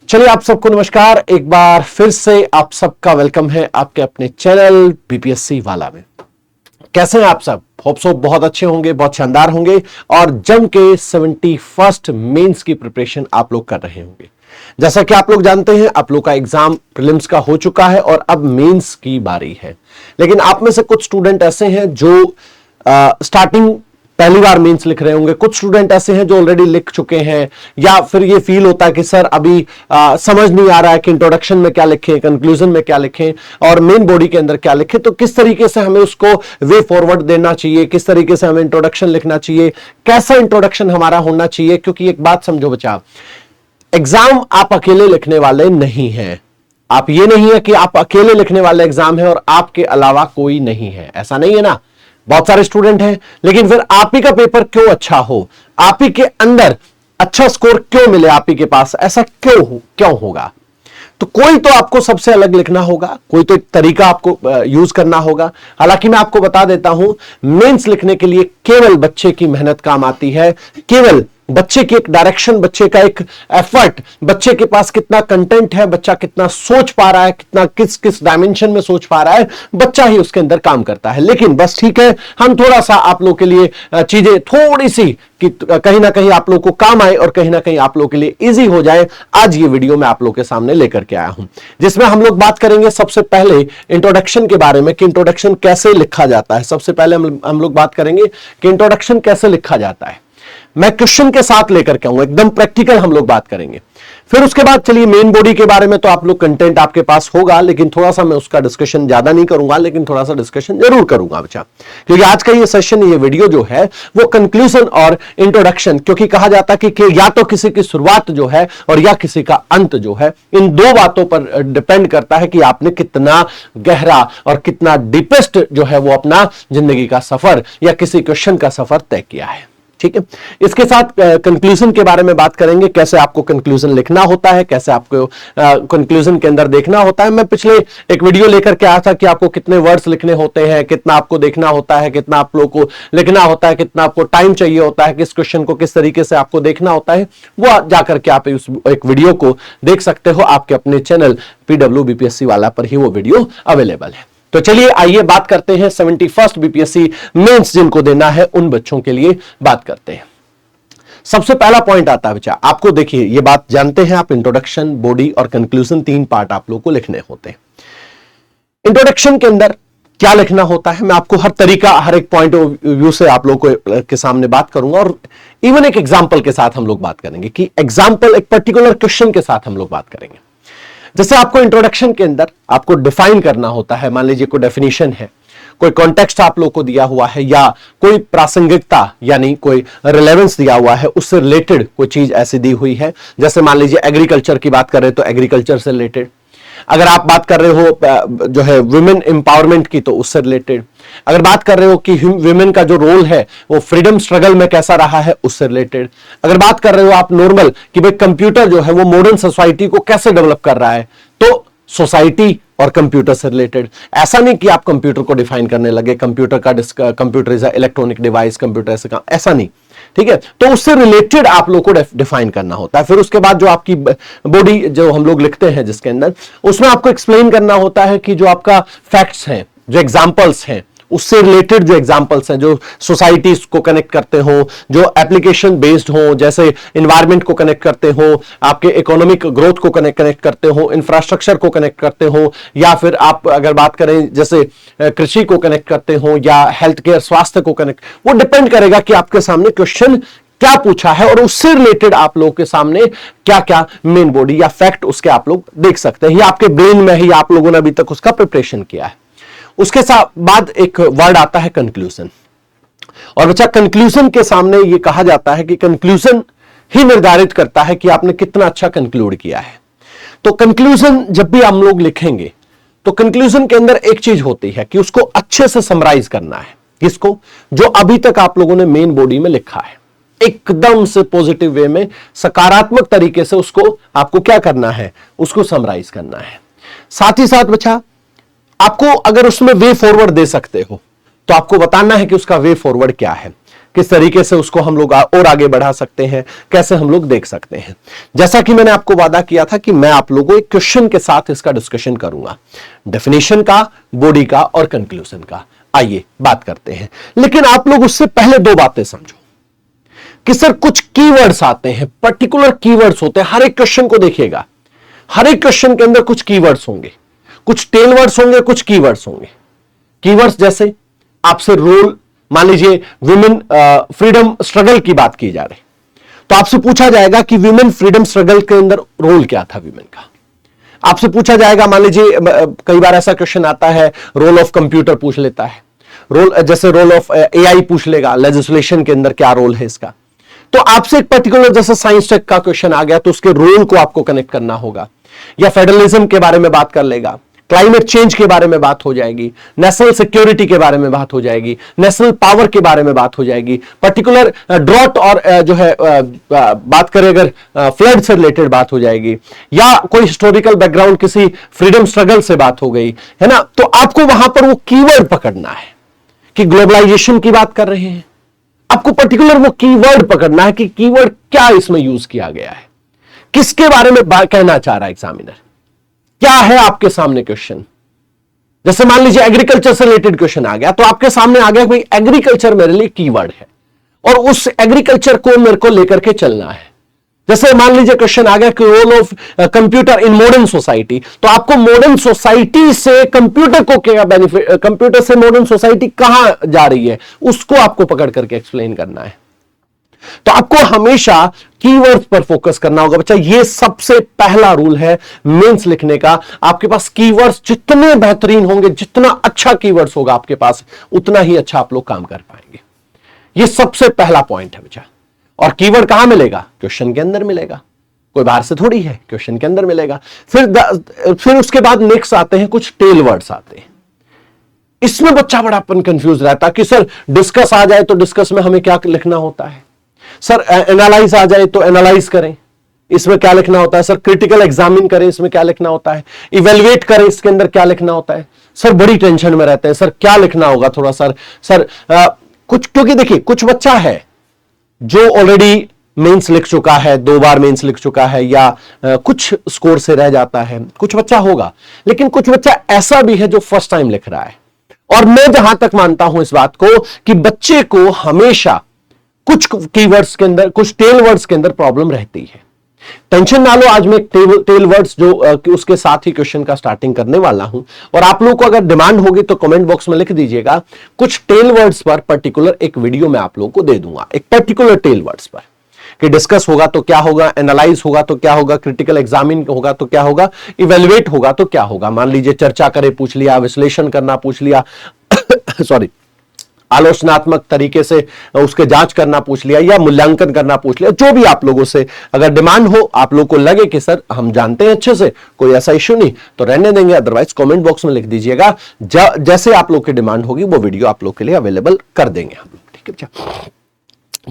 चलिए, आप सबको नमस्कार। एक बार फिर से आप सबका वेलकम है आपके अपने चैनल बीपीएससी वाला में। कैसे हैं आप सब? होप सो बहुत अच्छे होंगे, बहुत शानदार होंगे और जम के 71st मेंस की प्रिपरेशन आप लोग कर रहे होंगे। जैसा कि आप लोग जानते हैं, आप लोग का एग्जाम प्रीलिम्स का हो चुका है और अब मेंस की बारी है। लेकिन आप में से कुछ स्टूडेंट ऐसे हैं जो स्टार्टिंग पहली बार मेंस लिख रहे होंगे, कुछ स्टूडेंट ऐसे हैं जो ऑलरेडी लिख चुके हैं, या फिर ये फील होता है कि सर अभी समझ नहीं आ रहा है कि इंट्रोडक्शन में क्या लिखें, कंक्लूजन में क्या लिखें और मेन बॉडी के अंदर क्या लिखें। तो किस तरीके से हमें उसको वे फॉरवर्ड देना चाहिए, किस तरीके से हमें इंट्रोडक्शन लिखना चाहिए, कैसा इंट्रोडक्शन हमारा होना चाहिए। क्योंकि एक बात समझो बच्चा, एग्जाम आप अकेले लिखने वाले नहीं हैं। आप ये नहीं है कि आप अकेले लिखने वाले एग्जाम है और आपके अलावा कोई नहीं है, ऐसा नहीं है ना। बहुत सारे स्टूडेंट हैं, लेकिन फिर आप ही का पेपर क्यों अच्छा हो, आप ही के अंदर अच्छा स्कोर क्यों मिले, आप ही के पास ऐसा क्यों होगा। तो कोई तो आपको सबसे अलग लिखना होगा, कोई तो एक तरीका आपको यूज करना होगा। हालांकि मैं आपको बता देता हूं, मेंस लिखने के लिए केवल बच्चे की मेहनत काम आती है, केवल बच्चे की एक डायरेक्शन, बच्चे का एक एफर्ट, बच्चे के पास कितना कंटेंट है, बच्चा कितना सोच पा रहा है, कितना किस किस डायमेंशन में सोच पा रहा है, बच्चा ही उसके अंदर काम करता है। लेकिन बस ठीक है, हम थोड़ा सा आप लोग के लिए चीजें थोड़ी सी कि कहीं ना कहीं आप लोग को काम आए और कहीं ना कहीं आप लोग के लिए इजी हो जाए, आज ये वीडियो मैं आप लोग के सामने लेकर के आया हूं, जिसमें हम लोग बात करेंगे सबसे पहले इंट्रोडक्शन के बारे में कि इंट्रोडक्शन कैसे लिखा जाता है। सबसे पहले हम लोग बात करेंगे कि इंट्रोडक्शन कैसे लिखा जाता है। मैं क्वेश्चन के साथ लेकर के आऊंगा, एकदम प्रैक्टिकल हम लोग बात करेंगे। फिर उसके बाद चलिए मेन बॉडी के बारे में तो आप लोग कंटेंट आपके पास होगा, लेकिन थोड़ा सा मैं उसका डिस्कशन ज्यादा नहीं करूंगा, लेकिन थोड़ा सा डिस्कशन जरूर करूंगा बच्चा, क्योंकि आज का ये सेशन, ये वीडियो जो है वो कंक्लूजन और इंट्रोडक्शन, क्योंकि कहा जाता है कि या तो किसी की शुरुआत जो है और या किसी का अंत जो है, इन दो बातों पर डिपेंड करता है कि आपने कितना गहरा और कितना डीपेस्ट जो है वो अपना जिंदगी का सफर या किसी क्वेश्चन का सफर तय किया है। ठीक है, इसके साथ कंक्लूजन के बारे में बात करेंगे, कैसे आपको कंक्लूजन लिखना होता है, कैसे आपको कंक्लूजन के अंदर देखना होता है। मैं पिछले एक वीडियो लेकर के आया था कि आपको कितने वर्ड्स लिखने होते हैं, कितना आपको देखना होता है, कितना आप लोग को लिखना होता है, कितना आपको टाइम चाहिए होता है, किस क्वेश्चन को किस तरीके से आपको देखना होता है। वो जाकर के आप उस एक वीडियो को देख सकते हो, आपके अपने चैनल PW BPSC वाला पर ही वो वीडियो अवेलेबल है। तो चलिए आइए बात करते हैं 71st बीपीएससी मेंस जिनको देना है उन बच्चों के लिए बात करते हैं। सबसे पहला पॉइंट आता है बच्चा, आपको देखिए ये बात जानते हैं आप, इंट्रोडक्शन, बॉडी और कंक्लूजन, तीन पार्ट आप लोग को लिखने होते हैं। इंट्रोडक्शन के अंदर क्या लिखना होता है, मैं आपको हर तरीका, हर एक पॉइंट ऑफ व्यू से आप लोग को के सामने बात करूंगा और इवन एक एग्जाम्पल के साथ हम लोग बात करेंगे कि एग्जाम्पल एक पर्टिकुलर क्वेश्चन के साथ हम लोग बात करेंगे। जैसे आपको इंट्रोडक्शन के अंदर आपको डिफाइन करना होता है, मान लीजिए कोई डेफिनेशन है, कोई कॉन्टेक्स्ट आप लोग को दिया हुआ है, या कोई प्रासंगिकता यानी कोई रिलेवेंस दिया हुआ है, उससे रिलेटेड कोई चीज ऐसी दी हुई है। जैसे मान लीजिए एग्रीकल्चर की बात करें तो एग्रीकल्चर से रिलेटेड, अगर आप बात कर रहे हो जो है वुमेन एम्पावरमेंट की तो उससे रिलेटेड, अगर बात कर रहे हो कि वुमेन का जो रोल है वो फ्रीडम स्ट्रगल में कैसा रहा है उससे रिलेटेड, अगर बात कर रहे हो आप नॉर्मल कि भाई कंप्यूटर जो है वो मॉडर्न सोसाइटी को कैसे डेवलप कर रहा है, तो सोसाइटी और कंप्यूटर से रिलेटेड। ऐसा नहीं कि आप कंप्यूटर को डिफाइन करने लगे, computer is electronic device, computer ऐसा नहीं, ठीक है। तो उससे रिलेटेड आप लोग को डिफाइन करना होता है। फिर उसके बाद जो आपकी बॉडी जो हम लोग लिखते हैं जिसके अंदर, उसमें आपको एक्सप्लेन करना होता है कि जो आपका फैक्ट्स हैं, जो एग्जांपल्स हैं, उससे रिलेटेड जो एग्जांपल्स हैं, जो सोसाइटीज को कनेक्ट करते हो, जो एप्लीकेशन बेस्ड हो, जैसे एनवायरनमेंट को कनेक्ट करते हो, आपके इकोनॉमिक ग्रोथ को कनेक्ट करते हो, इंफ्रास्ट्रक्चर को कनेक्ट करते हो, या फिर आप अगर बात करें जैसे कृषि को कनेक्ट करते हो या हेल्थ केयर, स्वास्थ्य को कनेक्ट, वो डिपेंड करेगा कि आपके सामने क्वेश्चन क्या पूछा है और उससे रिलेटेड आप लोगों के सामने क्या क्या मेन बॉडी या फैक्ट उसके आप लोग देख सकते हैं, या आपके ब्रेन में ही आप लोगों ने अभी तक उसका प्रिपरेशन किया है। उसके साथ बाद एक वर्ड आता है कंक्लूजन, और बच्चा कंक्लूजन के सामने यह कहा जाता है कि कंक्लूजन ही निर्धारित करता है कि आपने कितना अच्छा कंक्लूड किया है। तो कंक्लूजन जब भी हम लोग लिखेंगे तो कंक्लूजन के अंदर एक चीज होती है कि उसको अच्छे से समराइज करना है, किसको, जो अभी तक आप लोगों ने मेन बॉडी में लिखा है, एकदम से पॉजिटिव वे में, सकारात्मक तरीके से उसको आपको क्या करना है, उसको समराइज करना है। साथ ही साथ बच्चा आपको अगर उसमें वे फॉरवर्ड दे सकते हो तो आपको बताना है कि उसका वे फॉरवर्ड क्या है। किस तरीके से उसको हम लोग और आगे बढ़ा सकते हैं, कैसे हम लोग देख सकते हैं। जैसा कि मैंने आपको वादा किया था कि मैं आप लोगों को एक क्वेश्चन के साथ इसका डिस्कशन करूंगा, डेफिनेशन का, बॉडी का और कंक्लूजन का। आइए बात करते हैं, लेकिन आप लोग उससे पहले दो बातें समझो कि सर कुछ कीवर्ड्स आते हैं, पर्टिकुलर कीवर्ड्स होते हैं। हर एक क्वेश्चन को देखिएगा, हर एक क्वेश्चन के अंदर कुछ कीवर्ड्स होंगे, कुछ टेल वर्ड्स होंगे, कुछ कीवर्ड्स होंगे। कीवर्ड्स जैसे आपसे रोल, मान लीजिए विमेन फ्रीडम स्ट्रगल की बात की जा रही, तो आपसे पूछा जाएगा कि विमेन फ्रीडम स्ट्रगल के अंदर रोल क्या था विमेन का। आपसे पूछा जाएगा, मान लीजिए कई बार ऐसा क्वेश्चन आता है, रोल ऑफ कंप्यूटर पूछ लेता है, रोल जैसे रोल ऑफ एआई पूछ लेगा, लेजिस्लेशन के अंदर क्या रोल है इसका। तो आपसे एक पर्टिकुलर जैसे साइंस टेक का क्वेश्चन आ गया तो उसके रोल को आपको कनेक्ट करना होगा, या फेडरलिज्म के बारे में बात कर लेगा, क्लाइमेट चेंज के बारे में बात हो जाएगी, नेशनल सिक्योरिटी के बारे में बात हो जाएगी, नेशनल पावर के बारे में बात हो जाएगी, पर्टिकुलर ड्रॉट और जो है बात करें अगर फ्लड से रिलेटेड बात हो जाएगी, या कोई हिस्टोरिकल बैकग्राउंड किसी फ्रीडम स्ट्रगल से बात हो गई है ना। तो आपको वहां पर वो कीवर्ड पकड़ना है कि ग्लोबलाइजेशन की बात कर रहे हैं, आपको पर्टिकुलर वो कीवर्ड पकड़ना है कि कीवर्ड क्या इसमें यूज किया गया है, किसके बारे में कहना चाह रहा है एग्जामिनर, क्या है आपके सामने क्वेश्चन। जैसे मान लीजिए एग्रीकल्चर से रिलेटेड क्वेश्चन आ गया, तो आपके सामने आ गया भाई एग्रीकल्चर मेरे लिए कीवर्ड है और उस एग्रीकल्चर को मेरे को लेकर के चलना है। जैसे मान लीजिए क्वेश्चन आ गया कि role of computer in modern society, तो आपको मॉडर्न सोसाइटी से कंप्यूटर को क्या बेनिफिट, कंप्यूटर से मॉडर्न सोसाइटी कहां जा रही है, उसको आपको पकड़ करके एक्सप्लेन करना है। तो आपको हमेशा कीवर्ड्स पर फोकस करना होगा बच्चा। ये सबसे पहला रूल है मेंस लिखने का। आपके पास कीवर्ड्स जितने बेहतरीन होंगे, जितना अच्छा कीवर्ड्स होगा आपके पास, उतना ही अच्छा आप लोग काम कर पाएंगे। ये सबसे पहला पॉइंट है बच्चा। और कीवर्ड कहां मिलेगा? क्वेश्चन के अंदर मिलेगा, कोई बाहर से थोड़ी है, क्वेश्चन के अंदर मिलेगा। फिर उसके बाद नेक्स्ट आते हैं कुछ टेल वर्ड्स आते हैं। इसमें बच्चा बड़ा अपन कंफ्यूज रहता है कि सर डिस्कस आ जाए तो डिस्कस में हमें क्या लिखना होता है, सर एनालाइज आ जाए तो एनालाइज करें, इसमें क्या लिखना होता है, सर क्रिटिकल एग्जामिन करें, इसमें क्या लिखना होता है, इवेल्युएट करें, इसके अंदर क्या लिखना होता है। सर बड़ी टेंशन में रहते हैं, सर क्या लिखना होगा थोड़ा सर कुछ, क्योंकि देखिए कुछ बच्चा है जो ऑलरेडी मेंस लिख चुका है, 2 बार मेंस लिख चुका है, या कुछ स्कोर से रह जाता है, कुछ बच्चा होगा, लेकिन कुछ बच्चा ऐसा भी है जो फर्स्ट टाइम लिख रहा है। और मैं जहां तक मानता हूं इस बात को कि बच्चे को हमेशा कुछ कीवर्ड्स के अंदर, कुछ टेल वर्ड्स के अंदर प्रॉब्लम रहती है। टेंशन ना लो, आज मैं टेल वर्ड्स जो उसके साथ ही क्वेश्चन का स्टार्टिंग करने वाला हूं, और आप लोगों को अगर डिमांड होगी तो कमेंट बॉक्स में लिख दीजिएगा। कुछ टेल वर्ड्स पर पर्टिकुलर एक वीडियो मैं आप लोगों को दे दूंगा, एक पर्टिकुलर टेल वर्ड्स पर, कि डिस्कस होगा तो क्या होगा, एनालाइज होगा तो क्या होगा, क्रिटिकल एग्जामिन होगा तो क्या होगा, इवेल्युएट होगा तो क्या होगा। मान लीजिए चर्चा करे पूछ लिया, विश्लेषण करना पूछ लिया सॉरी, आलोचनात्मक तरीके से उसके जांच करना पूछ लिया, या मूल्यांकन करना पूछ लिया, जो भी आप लोगों से अगर डिमांड हो, आप लोग को लगे कि सर हम जानते हैं अच्छे से, कोई ऐसा इश्यू नहीं, तो रहने देंगे, अदरवाइज कमेंट बॉक्स में लिख दीजिएगा। जैसे आप लोग की डिमांड होगी वो वीडियो आप लोग के लिए अवेलेबल कर देंगे हम लोग, ठीक है।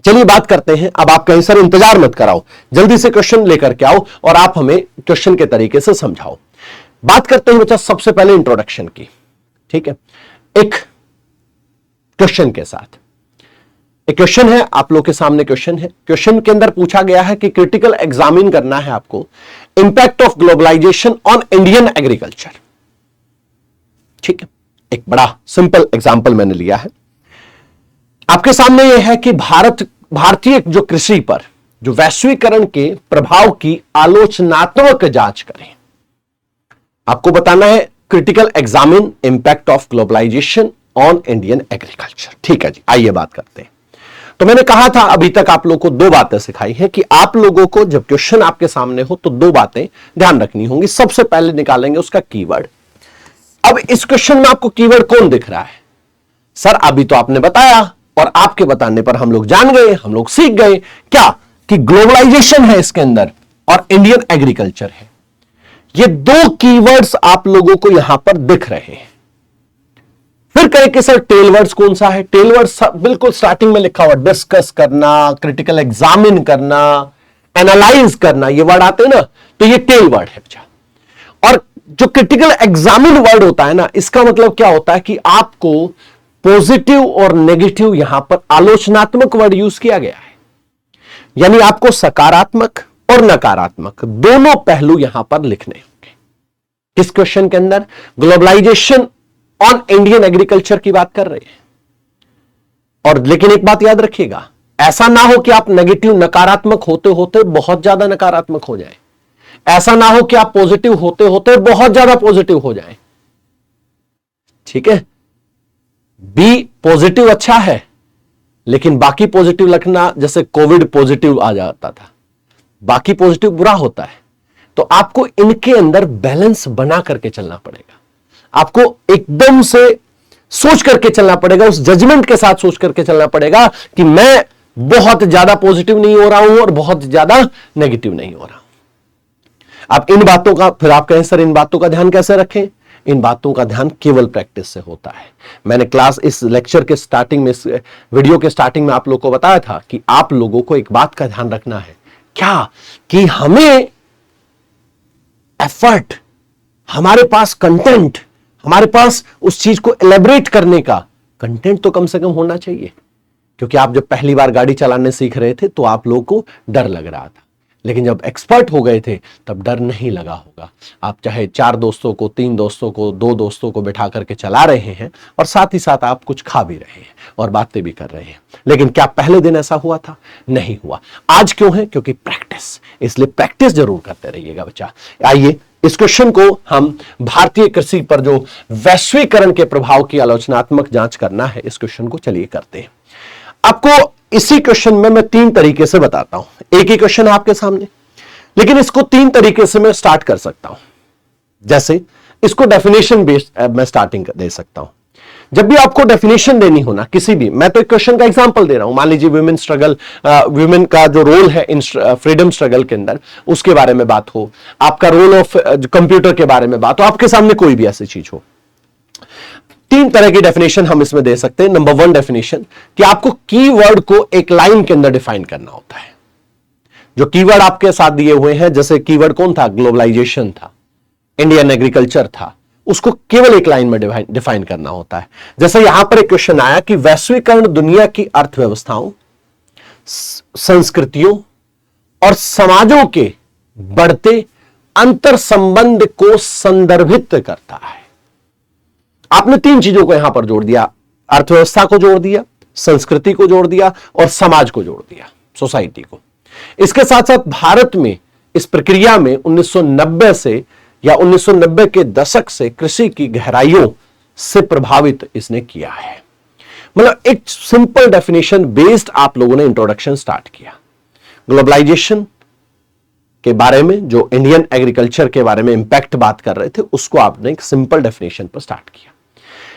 चलिए बात करते हैं। अब आप कहीं सर इंतजार मत कराओ, जल्दी से क्वेश्चन लेकर के आओ और आप हमें क्वेश्चन के तरीके से समझाओ। बात करते हैं बच्चा सबसे पहले इंट्रोडक्शन की, ठीक है। एक क्वेश्चन के साथ, एक क्वेश्चन है आप लोग के सामने, क्वेश्चन है, क्वेश्चन के अंदर पूछा गया है कि क्रिटिकल एग्जामिन करना है आपको, impact of globalisation on Indian agriculture, ठीक है। एक बड़ा सिंपल एग्जांपल मैंने लिया है आपके सामने। यह है कि भारतीय जो कृषि पर जो वैश्वीकरण के प्रभाव की आलोचनात्मक जांच करें। आपको बताना है critical examine impact of globalisation on Indian agriculture, ठीक है जी। आइए बात करते हैं। तो मैंने कहा था अभी तक आप लोगों को 2 बातें सिखाई हैं कि आप लोगों को जब क्वेश्चन आपके सामने हो तो 2 बातें ध्यान रखनी होंगी। सबसे पहले निकालेंगे उसका कीवर्ड। अब इस क्वेश्चन में आपको कीवर्ड कौन दिख रहा है? सर अभी तो आपने बताया, और आपके बताने पर हम लोग जान गए, हम लोग सीख गए क्या कि ग्लोबलाइजेशन है इसके अंदर और इंडियन एग्रीकल्चर है। ये 2 कीवर्ड्स आप लोगों को यहां पर दिख रहे हैं। फिर कहें कि सर टेल वर्ड्स कौन सा है? टेल वर्ड्स बिल्कुल स्टार्टिंग में लिखा हुआ, डिस्कस करना, क्रिटिकल एग्जामिन करना, एनालाइज करना, ये वर्ड आते हैं ना, तो ये टेल वर्ड है बच्चा। और जो क्रिटिकल एग्जामिन वर्ड होता है ना, इसका मतलब क्या होता है कि आपको पॉजिटिव और नेगेटिव यहां पर आलोचनात्मक वर्ड यूज किया गया है, यानी आपको सकारात्मक और नकारात्मक दोनों पहलू यहां पर लिखने होंगे। किस क्वेश्चन के अंदर? ग्लोबलाइजेशन ऑन इंडियन एग्रीकल्चर की बात कर रहे हैं। और लेकिन एक बात याद रखिएगा, ऐसा ना हो कि आप नेगेटिव नकारात्मक होते होते बहुत ज्यादा नकारात्मक हो जाए, ऐसा ना हो कि आप पॉजिटिव होते होते बहुत ज्यादा पॉजिटिव हो जाए। ठीक है, बी पॉजिटिव अच्छा है, लेकिन बाकी पॉजिटिव लिखना, जैसे कोविड पॉजिटिव आ जाता था, बाकी पॉजिटिव बुरा होता है। तो आपको इनके अंदर बैलेंस बना करके चलना पड़ेगा। आपको एकदम से सोच करके चलना पड़ेगा, उस जजमेंट के साथ सोच करके चलना पड़ेगा कि मैं बहुत ज्यादा पॉजिटिव नहीं हो रहा हूं और बहुत ज्यादा नेगेटिव नहीं हो रहा हूं। आप इन बातों का, फिर आप कहें सर इन बातों का ध्यान कैसे रखें? इन बातों का ध्यान केवल प्रैक्टिस से होता है। मैंने क्लास, इस लेक्चर के स्टार्टिंग में, इस वीडियो के स्टार्टिंग में आप लोगों को बताया था कि आप लोगों को एक बात का ध्यान रखना है, क्या कि हमें एफर्ट, हमारे पास कंटेंट, हमारे पास उस चीज को एलेबरेट करने का कंटेंट तो कम से कम होना चाहिए। क्योंकि आप जब पहली बार गाड़ी चलाने सीख रहे थे तो आप लोगों को डर लग रहा था, लेकिन जब एक्सपर्ट हो गए थे तब डर नहीं लगा होगा। आप चाहे 4 दोस्तों को, 3 दोस्तों को, 2 दोस्तों को बिठा करके चला रहे हैं और साथ ही साथ आप कुछ खा भी रहे हैं और बातें भी कर रहे हैं। लेकिन क्या पहले दिन ऐसा हुआ था? नहीं हुआ। आज क्यों है? क्योंकि प्रैक्टिस। इसलिए प्रैक्टिस जरूर करते रहिएगा बच्चा। आइए इस क्वेश्चन को हम भारतीय कृषि पर जो वैश्वीकरण के प्रभाव की आलोचनात्मक जांच करना है, इस क्वेश्चन को चलिए करते हैं। आपको इसी क्वेश्चन में मैं 3 तरीके से बताता हूं। एक ही क्वेश्चन है आपके सामने, लेकिन इसको 3 तरीके से मैं स्टार्ट कर सकता हूं। जैसे इसको डेफिनेशन बेस्ड मैं स्टार्टिंग दे सकता हूं। जब भी आपको डेफिनेशन देनी हो ना किसी भी, मैं तो एक क्वेश्चन का एग्जांपल दे रहा हूं। मान लीजिए वुमेन स्ट्रगल, वुमेन का जो रोल है इन फ्रीडम स्ट्रगल के अंदर, उसके बारे में बात हो, आपका रोल ऑफ कंप्यूटर के बारे में बात हो, आपके सामने कोई भी ऐसी चीज हो। 3 तरह की डेफिनेशन हम इसमें दे सकते हैं। नंबर 1 डेफिनेशन कि आपको कीवर्ड को एक लाइन के अंदर डिफाइन करना होता है। जो कीवर्ड आपके साथ दिए हुए हैं, जैसे कीवर्ड कौन था? ग्लोबलाइजेशन था, इंडियन एग्रीकल्चर था, उसको केवल एक लाइन में डिफाइन करना होता है। जैसे यहां पर एक क्वेश्चन आया कि वैश्वीकरण दुनिया की अर्थव्यवस्थाओं, संस्कृतियों और समाजों के बढ़ते अंतर संबंध को संदर्भित करता है। आपने 3 चीजों को यहां पर जोड़ दिया, अर्थव्यवस्था को जोड़ दिया, संस्कृति को जोड़ दिया और समाज को जोड़ दिया, सोसाइटी को। इसके साथ साथ भारत में इस प्रक्रिया में 1990 से या 1990 के दशक से कृषि की गहराइयों से प्रभावित इसने किया है। मतलब एक सिंपल डेफिनेशन बेस्ड आप लोगों ने इंट्रोडक्शन स्टार्ट किया। ग्लोबलाइजेशन के बारे में, जो इंडियन एग्रीकल्चर के बारे में इंपैक्ट बात कर रहे थे, उसको आपने एक सिंपल डेफिनेशन पर स्टार्ट किया।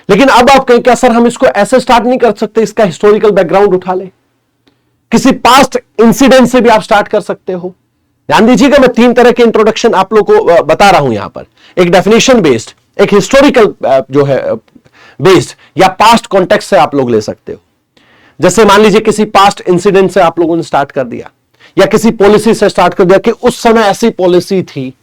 लेकिन अब आप कहें क्या सर हम इसको ऐसे स्टार्ट नहीं कर सकते, इसका हिस्टोरिकल बैकग्राउंड उठा ले, किसी पास्ट इंसिडेंट से भी आप स्टार्ट कर सकते हो। ध्यान दीजिएगा, मैं 3 तरह के इंट्रोडक्शन आप लोग को बता रहा हूं यहां पर। एक डेफिनेशन बेस्ड, एक हिस्टोरिकल जो है बेस्ड, या पास्ट कॉन्टेक्स्ट से आप लोग ले सकते हो। जैसे मान लीजिए किसी पास्ट इंसिडेंट से आप लोगों ने स्टार्ट कर दिया, या किसी पॉलिसी से स्टार्ट कर दिया कि उस समय ऐसी पॉलिसी थी।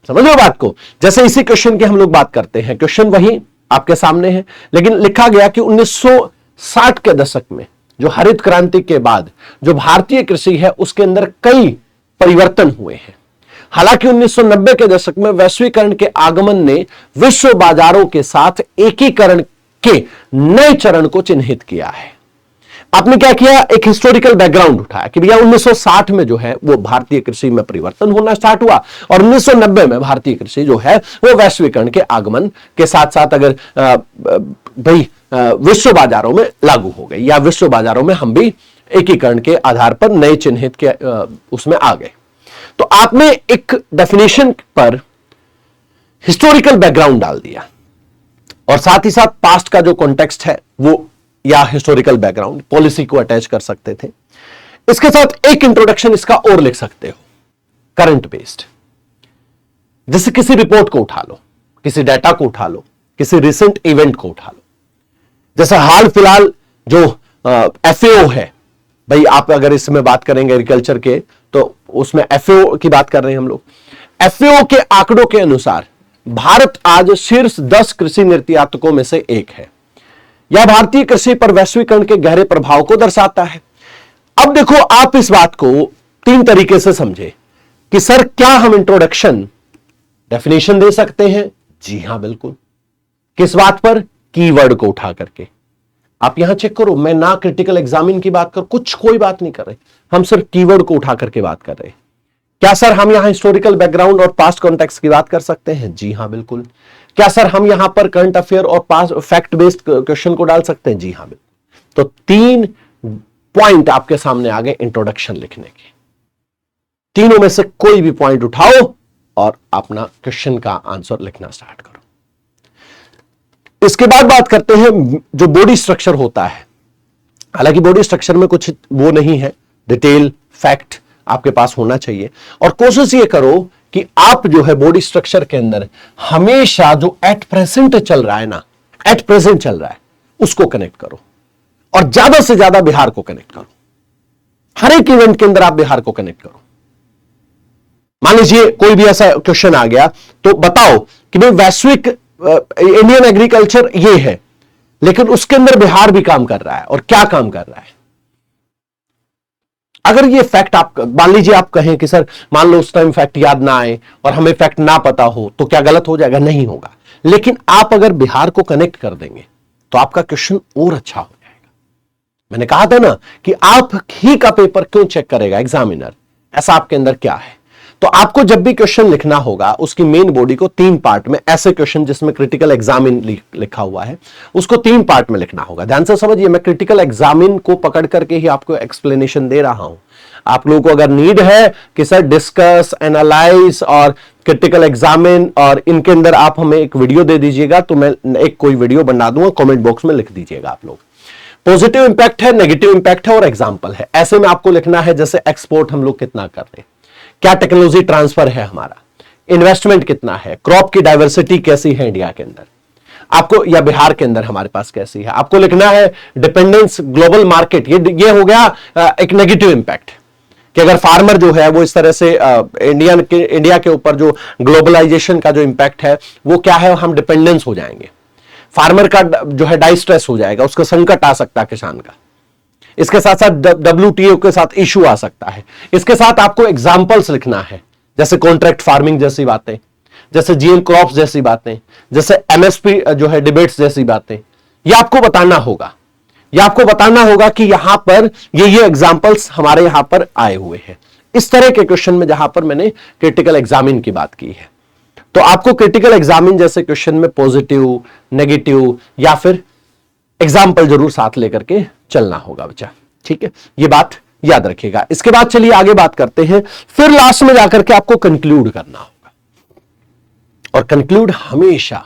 समझ लो बात को? जैसे इसी क्वेश्चन की हम लोग बात करते हैं, क्वेश्चन वही आपके सामने है, लेकिन लिखा गया कि 1960 के दशक में, जो हरित क्रांति के बाद जो भारतीय कृषि है उसके अंदर कई परिवर्तन हुए हैं। हालांकि 1990 के दशक में वैश्वीकरण के आगमन ने विश्व बाजारों के साथ एकीकरण के नए चरण को चिन्हित किया है। आपने क्या किया? एक हिस्टोरिकल बैकग्राउंड उठाया कि भैया 1960 में जो है वो भारतीय कृषि में परिवर्तन होना स्टार्ट हुआ और 1990 में भारतीय कृषि जो है वो वैश्वीकरण के आगमन के साथ साथ अगर भाई विश्व बाजारों में लागू हो गई, या विश्व बाजारों में हम भी एकीकरण के आधार पर नए चिन्हित के उसमें आ गए। तो आपने एक डेफिनेशन पर हिस्टोरिकल बैकग्राउंड डाल दिया और साथ ही साथ पास्ट का जो कॉन्टेक्स्ट है वो, या हिस्टोरिकल बैकग्राउंड, पॉलिसी को अटैच कर सकते थे। इसके साथ एक इंट्रोडक्शन इसका और लिख सकते हो, करंट बेस्ड। जैसे किसी रिपोर्ट को उठा लो, किसी डाटा को उठा लो, किसी रिसेंट इवेंट को उठा लो। जैसे हाल फिलहाल जो एफएओ है, भाई आप अगर इसमें बात करेंगे एग्रीकल्चर के, तो उसमें एफएओ की बात कर रहे हैं हम लोग। एफएओ के आंकड़ों के अनुसार भारत आज शीर्ष 10 कृषि निर्यातकों में से एक है। यह भारतीय कृषि पर वैश्वीकरण के गहरे प्रभाव को दर्शाता है। अब देखो, आप इस बात को तीन तरीके से समझे कि सर क्या हम इंट्रोडक्शन डेफिनेशन दे सकते हैं? जी हां, बिल्कुल। किस बात पर? कीवर्ड को उठा करके। आप यहां चेक करो, मैं ना क्रिटिकल एग्जामिन की बात कर, कुछ कोई बात नहीं कर रहे, हम सिर्फ कीवर्ड को उठा करके बात कर रहे हैं। क्या सर हम यहां हिस्टोरिकल बैकग्राउंड और पास्ट कॉन्टेक्स्ट की बात कर सकते हैं? जी हां, बिल्कुल। क्या सर हम यहां पर करंट अफेयर और पास्ट फैक्ट बेस्ड क्वेश्चन को डाल सकते हैं? जी हां, बिल्कुल। तो तीन पॉइंट आपके सामने आ गए इंट्रोडक्शन लिखने के। तीनों में से कोई भी पॉइंट उठाओ और अपना क्वेश्चन का आंसर लिखना स्टार्ट करो। इसके बाद बात करते हैं जो बॉडी स्ट्रक्चर होता है। हालांकि बॉडी स्ट्रक्चर में कुछ वो नहीं है, डिटेल फैक्ट आपके पास होना चाहिए, और कोशिश ये करो कि आप जो है बॉडी स्ट्रक्चर के अंदर हमेशा जो एट प्रेजेंट चल रहा है ना, एट प्रेजेंट चल रहा है, उसको कनेक्ट करो, और ज्यादा से ज्यादा बिहार को कनेक्ट करो। हर एक इवेंट के अंदर आप बिहार को कनेक्ट करो। मान लीजिए कोई भी ऐसा क्वेश्चन आ गया, तो बताओ कि भाई वैश्विक इंडियन एग्रीकल्चर ये है, लेकिन उसके अंदर बिहार भी काम कर रहा है, और क्या काम कर रहा है। अगर ये फैक्ट आप मान लीजिए, आप कहें कि सर मान लो उस टाइम फैक्ट याद ना आए और हमें फैक्ट ना पता हो, तो क्या गलत हो जाएगा? नहीं होगा। लेकिन आप अगर बिहार को कनेक्ट कर देंगे तो आपका क्वेश्चन और अच्छा हो जाएगा। मैंने कहा था ना कि आप ही का पेपर क्यों चेक करेगा एग्जामिनर, ऐसा आपके अंदर क्या है। तो आपको जब भी क्वेश्चन लिखना होगा, उसकी मेन बॉडी को तीन पार्ट में, ऐसे क्वेश्चन जिसमें क्रिटिकल एग्जामिन लिखा हुआ है उसको तीन पार्ट में लिखना होगा। ध्यान से समझिए, मैं क्रिटिकल एग्जामिन को पकड़ करके ही आपको एक्सप्लेनेशन दे रहा हूं। आप लोगों को अगर नीड है कि सर डिस्कस, एनालाइज और क्रिटिकल एग्जामिन, और इनके अंदर आप हमें एक वीडियो दे दीजिएगा, तो मैं एक कोई वीडियो बना दूंगा, कमेंट बॉक्स में लिख दीजिएगा आप लोग। पॉजिटिव इंपैक्ट है, नेगेटिव इंपैक्ट है और एग्जाम्पल है। ऐसे में आपको लिखना है जैसे एक्सपोर्ट हम लोग कितना कर रहे हैं, क्या टेक्नोलॉजी ट्रांसफर है हमारा, इन्वेस्टमेंट कितना है, क्रॉप की डाइवर्सिटी कैसी है इंडिया के अंदर आपको, या बिहार के अंदर हमारे पास कैसी है। आपको लिखना है डिपेंडेंस ग्लोबल मार्केट, ये हो गया एक नेगेटिव इंपैक्ट, कि अगर फार्मर जो है वो इस तरह से इंडिया के ऊपर जो ग्लोबलाइजेशन का जो इंपैक्ट है वो क्या है, हम डिपेंडेंस हो जाएंगे, फार्मर का जो है डाई स्ट्रेस हो जाएगा, उसका संकट आ सकता है किसान का। इसके साथ साथ WTO के साथ इशू आ सकता है। इसके साथ आपको एग्जाम्पल्स लिखना है, जैसे कॉन्ट्रैक्ट फार्मिंग जैसी बातें, जैसे जीएम क्रॉप्स जैसी बातें, जैसे MSP जो है डिबेट्स जैसी बातें। ये आपको बताना होगा, या आपको बताना होगा कि यहां पर ये एग्जाम्पल्स हमारे यहां पर आए हुए हैं। इस तरह के क्वेश्चन में जहां पर मैंने क्रिटिकल एग्जामिन की बात की है, तो आपको क्रिटिकल एग्जामिन जैसे क्वेश्चन में पॉजिटिव, नेगेटिव या फिर एग्जाम्पल जरूर साथ लेकर के चलना होगा बच्चा, ठीक है। ये बात याद रखिएगा। इसके बाद चलिए आगे बात करते हैं। फिर लास्ट में जाकर के आपको कंक्लूड करना होगा, और कंक्लूड हमेशा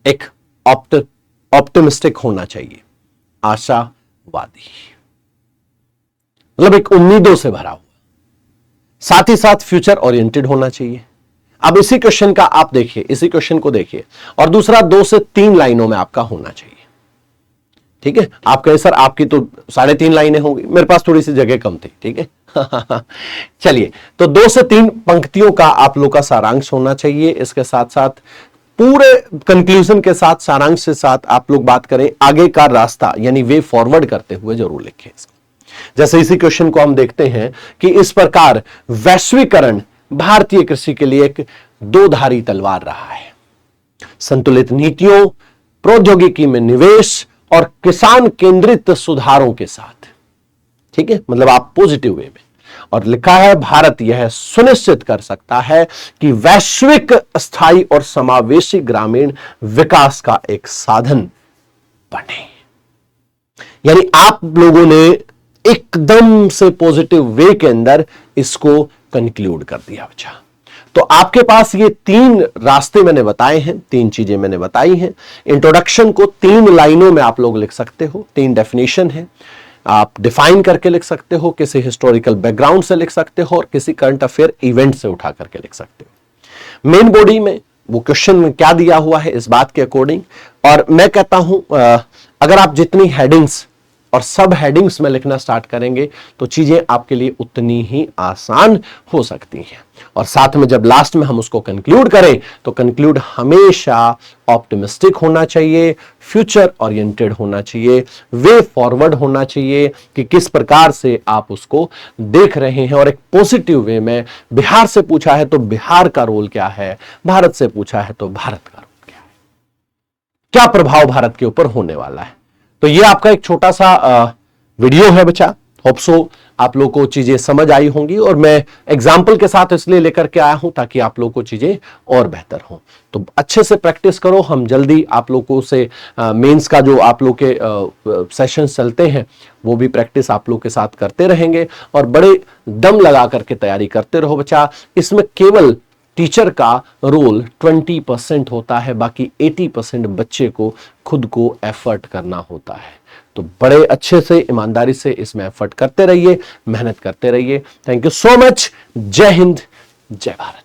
एक ऑप्टिमिस्टिक होना चाहिए, आशावादी, मतलब एक उम्मीदों से भरा हुआ, साथ ही साथ फ्यूचर ओरिएंटेड होना चाहिए। अब इसी क्वेश्चन का आप देखिए, इसी क्वेश्चन को देखिए, और दूसरा 2 से 3 लाइनों में आपका होना चाहिए, ठीक है। आप कहे सर आपकी तो 3.5 लाइनें होंगी, मेरे पास थोड़ी सी जगह कम थी, ठीक है। चलिए, तो 2 से 3 पंक्तियों का आप लोग का सारांश होना चाहिए। इसके साथ साथ पूरे कंक्लूजन के साथ, सारांश के साथ आप लोग बात करें आगे का रास्ता, यानी वे फॉरवर्ड करते हुए जरूर लिखें इसको। जैसे इसी क्वेश्चन को हम देखते हैं कि इस प्रकार वैश्वीकरण भारतीय कृषि के लिए एक दोधारी तलवार रहा है। संतुलित नीतियों, प्रौद्योगिकी में निवेश और किसान केंद्रित सुधारों के साथ, ठीक है, मतलब आप पॉजिटिव वे में। और लिखा है भारत यह सुनिश्चित कर सकता है कि वैश्विक स्थायी और समावेशी ग्रामीण विकास का एक साधन बने। यानी आप लोगों ने एकदम से पॉजिटिव वे के अंदर इसको कंक्लूड कर दिया बच्चा। तो आपके पास ये 3 रास्ते मैंने बताए हैं, 3 चीजें मैंने बताई हैं। इंट्रोडक्शन को 3 लाइनों में आप लोग लिख सकते हो, 3 डेफिनेशन है, आप डिफाइन करके लिख सकते हो, किसी हिस्टोरिकल बैकग्राउंड से लिख सकते हो, और किसी करंट अफेयर इवेंट से उठा करके लिख सकते हो। मेन बॉडी में वो क्वेश्चन में क्या दिया हुआ है इस बात के अकॉर्डिंग। और मैं कहता हूं अगर आप जितनी हेडिंग्स और सब हेडिंग्स में लिखना स्टार्ट करेंगे तो चीजें आपके लिए उतनी ही आसान हो सकती हैं। और साथ में जब लास्ट में हम उसको कंक्लूड करें तो कंक्लूड हमेशा ऑप्टिमिस्टिक होना चाहिए, फ्यूचर ओरिएंटेड होना चाहिए, वे फॉरवर्ड होना चाहिए कि किस प्रकार से आप उसको देख रहे हैं। और एक पॉजिटिव वे में, बिहार से पूछा है तो बिहार का रोल क्या है, भारत से पूछा है तो भारत का रोल क्या है, क्या प्रभाव भारत के ऊपर होने वाला है। तो ये आपका एक छोटा सा वीडियो है बच्चा। होप सो आप लोगों को चीजें समझ आई होंगी, और मैं एग्जाम्पल के साथ इसलिए लेकर के आया हूं ताकि आप लोगों को चीजें और बेहतर हो। तो अच्छे से प्रैक्टिस करो। हम जल्दी आप लोगों से मेंस का जो आप लोग के सेशंस चलते हैं वो भी प्रैक्टिस आप लोग के साथ करते रहेंगे, और बड़े दम लगा करके तैयारी करते रहो बच्चा। इसमें केवल टीचर का रोल 20% होता है, बाकी 80% बच्चे को खुद को एफर्ट करना होता है। तो बड़े अच्छे से, ईमानदारी से इसमें एफर्ट करते रहिए, मेहनत करते रहिए। Thank you so much. जय हिंद, जय भारत।